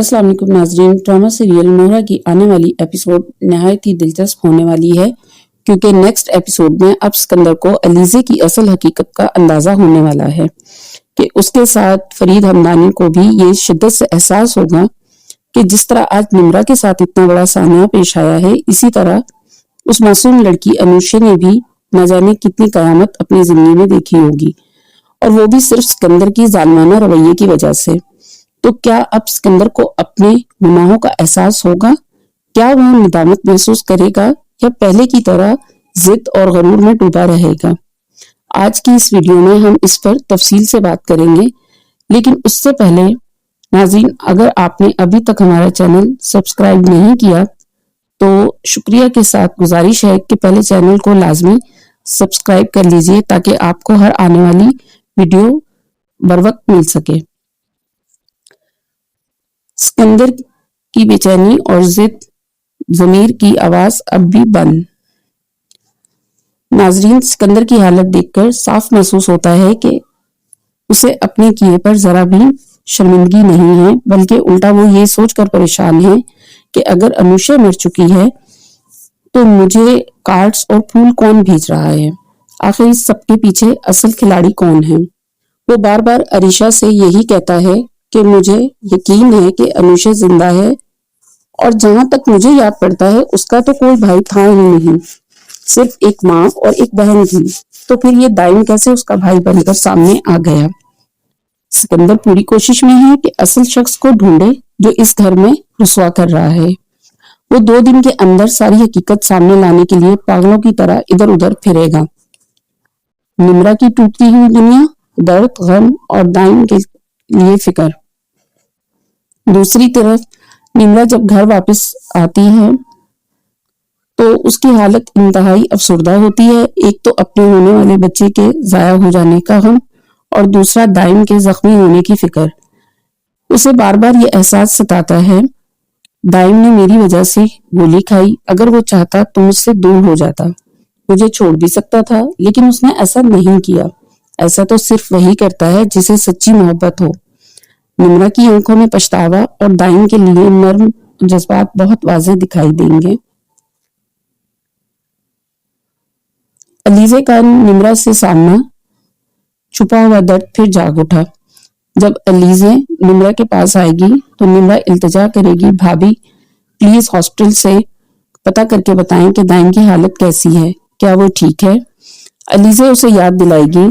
अस्सलाम वालेकुम नाजरीन। ड्रामा सीरियल नोरा की आने वाली एपिसोड नहायत ही दिलचस्प होने वाली है, क्योंकि नेक्स्ट एपिसोड में अब सिकंदर को अलीज़े की असल हकीकत का अंदाजा होने वाला है कि उसके साथ फरीद हमदानी को भी ये शिद्दत से एहसास होगा कि जिस तरह आज निम्रा के साथ इतना बड़ा सामना पेश आया है, इसी तरह उस मासूम लड़की अनुषा ने भी न जाने कितनी कयामत अपनी जिंदगी में देखी होगी, और वो भी सिर्फ सिकंदर की जालिमाना रवैये की वजह से। तो क्या अब सिकंदर को अपने गुनाहों का एहसास होगा? क्या वह निदामत महसूस करेगा या पहले की तरह जिद और गरूर में डूबा रहेगा? आज की इस वीडियो में हम इस पर तफसील से बात करेंगे, लेकिन उससे पहले नाज़रीन, अगर आपने अभी तक हमारा चैनल सब्सक्राइब नहीं किया तो शुक्रिया के साथ गुजारिश है कि पहले चैनल को लाजमी सब्सक्राइब कर लीजिए ताकि आपको हर आने वाली वीडियो बर वक्त मिल सके। सिकंदर की बेचैनी और जिद, ज़मीर की आवाज अब भी बंद। नाजरीन, सिकंदर की हालत देखकर साफ महसूस होता है कि उसे अपने किए पर जरा भी शर्मिंदगी नहीं है, बल्कि उल्टा वो ये सोचकर परेशान है कि अगर अनुषा मर चुकी है तो मुझे कार्ड्स और फूल कौन भेज रहा है? आखिर इस सबके पीछे असल खिलाड़ी कौन है? वो बार बार अरीशा से यही कहता है कि मुझे यकीन है कि अनुषा जिंदा है, और जहां तक मुझे याद पड़ता है उसका तो कोई भाई था ही नहीं, सिर्फ एक माँ और एक बहन थी। तो फिर ये दाइम कैसे उसका भाई बनकर सामने आ गया? सिकंदर पूरी कोशिश में है कि असल शख्स को ढूंढे जो इस घर में रुसवा कर रहा है। वो 2 दिन के अंदर सारी हकीकत सामने लाने के लिए पागलों की तरह इधर उधर फिरेगा। निम्रा की टूटती हुई दुनिया, दर्द, गम और दाइम के लिए फिक्र। दूसरी तरफ निम्रा जब घर वापस आती है तो उसकी हालत इंतहाई अफसरदा होती है। एक तो अपने होने वाले बच्चे के जाया हो जाने का गम, और दूसरा दाइम के जख्मी होने की फिक्र। उसे बार बार ये एहसास सताता है, दाइम ने मेरी वजह से गोली खाई, अगर वो चाहता तो मुझसे दूर हो जाता, मुझे छोड़ भी सकता था, लेकिन उसने ऐसा नहीं किया। ऐसा तो सिर्फ वही करता है जिसे सच्ची मोहब्बत हो। निम्रा की आंखों में पछतावा और दाइम के लिए नर्म जज्बात बहुत वाज़ेह दिखाई देंगे। अलीज़े का निम्रा से सामना, छुपा हुआ दर्द फिर जाग उठा। जब अलीज़े निम्रा के पास आएगी तो निम्रा इल्तिजा करेगी, भाभी प्लीज हॉस्पिटल से पता करके बताएं कि दाइम की हालत कैसी है, क्या वो ठीक है? अलीज़े उसे याद दिलाएगी,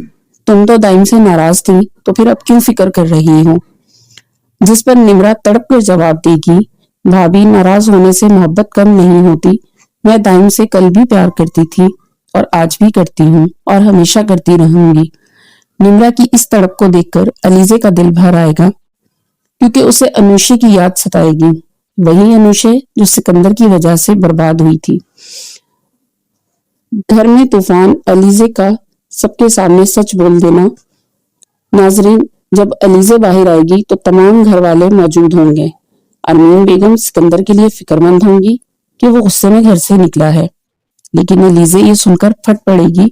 तुम तो दाइम से नाराज थी, तो फिर अब क्यों फिक्र कर रही हो? जिस पर निम्रा तड़प कर जवाब देगी, भाभी नाराज होने से मोहब्बत कम नहीं होती, मैं दाइम से कल भी प्यार करती थी और आज भी करती हूँ और हमेशा करती रहूंगी। निम्रा की इस तड़प को देखकर अलीज़े का दिल भर आएगा, क्योंकि उसे अनुषा की याद सताएगी, वही अनुषा जो सिकंदर की वजह से बर्बाद हुई थी। घर में तूफान, अलीज़े का सबके सामने सच बोल देना। नाजरीन, जब अलीज़े बाहर आएगी तो तमाम घर वाले मौजूद होंगे। अरमीन बेगम सिकंदर के लिए फिक्रमंद होंगी कि वो गुस्से में घर से निकला है, लेकिन अलीज़े ये सुनकर फट पड़ेगी,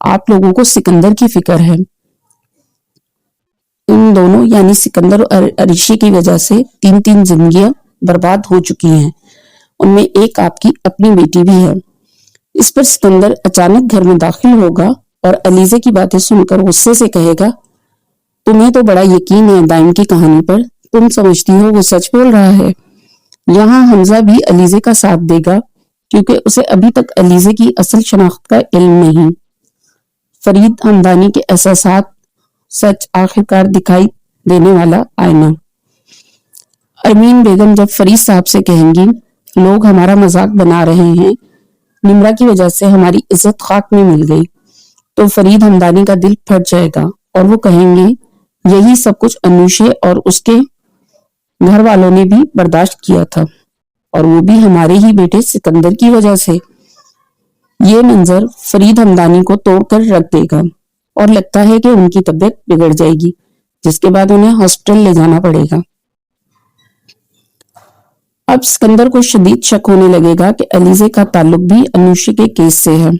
आप लोगों को सिकंदर की फिक्र है। इन दोनों यानी सिकंदर और अरीशा की वजह से 3 जिंदगियां बर्बाद हो चुकी हैं, उनमें एक आपकी अपनी बेटी भी है। इस पर सिकंदर अचानक घर में दाखिल होगा और अलीज़े की बातें सुनकर गुस्से से कहेगा, तुम्हें तो बड़ा यकीन है दाइम की कहानी पर, तुम समझती हो वो सच बोल रहा है। यहाँ हमजा भी अलीज़े का साथ देगा, क्योंकि उसे अभी तक अलीज़े की असल शनाख्त का इल्म नहीं। फरीद हमदानी के एहसासात, सच आखिरकार दिखाई देने वाला आईना। अरमीन बेगम जब फरीद साहब से कहेंगी, लोग हमारा मजाक बना रहे हैं, निम्रा की वजह से हमारी इज्जत खाक में मिल गई, तो फरीद हमदानी का दिल फट जाएगा और वो कहेंगे, यही सब कुछ अनुषा और उसके घर वालों ने भी बर्दाश्त किया था, और वो भी हमारे ही बेटे सिकंदर की वजह से। ये मंजर फरीद हमदानी को तोड़कर रख देगा और लगता है कि उनकी तबीयत बिगड़ जाएगी, जिसके बाद उन्हें हॉस्पिटल ले जाना पड़ेगा। अब सिकंदर को शदीद शक होने लगेगा कि अलीज़े का ताल्लुक भी अनुषा के केस से है।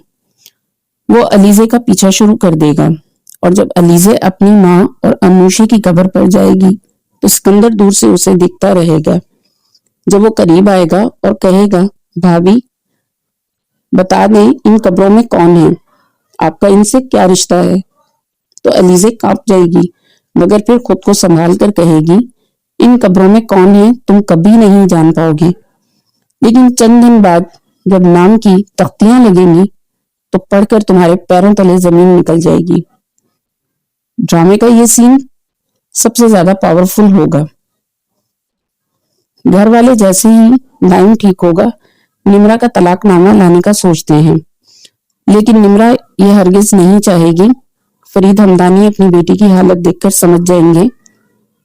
वो अलीज़े का पीछा शुरू कर देगा, और जब अलीज़े अपनी माँ और अनुषा की कब्र पर जाएगी تو سکندر دور سے اسے دیکھتا رہے گا۔ جب وہ قریب آئے گا اور کہے گا بھابھی بتا دیں ان قبروں میں کون ہے، آپ کا ان سے کیا رشتہ ہے، تو علیزے کانپ جائے گی، مگر پھر خود کو سنبھال کر کہے گی ان قبروں میں کون ہے تم کبھی نہیں جان پاؤ گے، لیکن چند دن بعد جب نام کی تختیاں لگیں گی تو پڑھ کر تمہارے پیروں تلے زمین نکل جائے گی۔ ڈرامے کا یہ سین سب سے زیادہ پاورفل ہوگا۔ گھر والے جیسے ہی دائم ٹھیک ہوگا نمرا کا طلاق نامہ لانے کا سوچتے ہیں، لیکن نمرا یہ ہرگز نہیں چاہے گی۔ فرید ہمدانی اپنی بیٹی کی حالت دیکھ کر سمجھ جائیں گے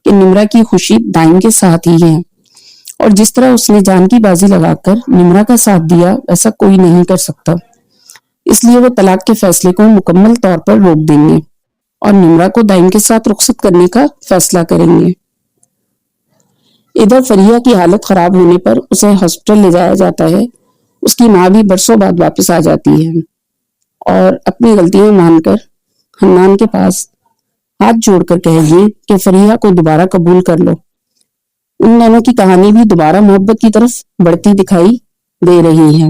کہ نمرا کی خوشی دائم کے ساتھ ہی ہے، اور جس طرح اس نے جان کی بازی لگا کر نمرا کا ساتھ دیا ایسا کوئی نہیں کر سکتا، اس لیے وہ طلاق کے فیصلے کو مکمل طور پر روک دیں گے اور نمرا کو دائم کے ساتھ رخصت کرنے کا فیصلہ کریں گے۔ ادھر فریحہ کی حالت خراب ہونے پر اسے ہاسپٹل لے جایا جاتا ہے۔ اس کی ماں بھی برسوں بعد واپس آ جاتی ہے اور اپنی غلطیاں مان کر حنان کے پاس ہاتھ جوڑ کر کہے گی کہ فریحہ کو دوبارہ قبول کر لو۔ ان دونوں کی کہانی بھی دوبارہ محبت کی طرف بڑھتی دکھائی دے رہی ہے۔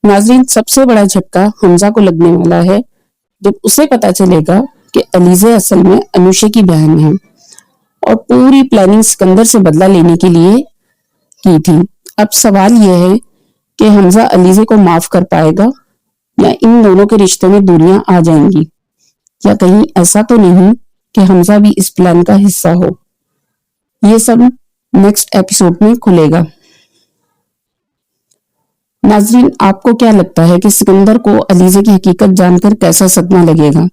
ناظرین، سب سے بڑا جھٹکا حمزہ کو لگنے والا ہے جب اسے پتا چلے گا کہ علیزے اصل میں انوشے کی بہن ہے اور پوری پلاننگ سکندر سے بدلہ لینے کے لیے کی تھی۔ اب سوال یہ ہے کہ حمزہ علیزے کو معاف کر پائے گا یا ان دونوں کے رشتے میں دوریاں آ جائیں گی، یا کہیں ایسا تو نہیں کہ حمزہ بھی اس پلان کا حصہ ہو۔ یہ سب نیکسٹ ایپیسوڈ میں کھلے گا۔ ناظرین، آپ کو کیا لگتا ہے کہ سکندر کو علیزے کی حقیقت جان کر کیسا صدمہ لگے گا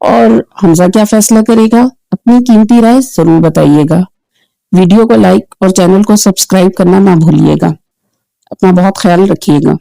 اور حمزہ کیا فیصلہ کرے گا؟ اپنی قیمتی رائے ضرور بتائیے گا۔ ویڈیو کو لائک اور چینل کو سبسکرائب کرنا نہ بھولیے گا۔ اپنا بہت خیال رکھیے گا۔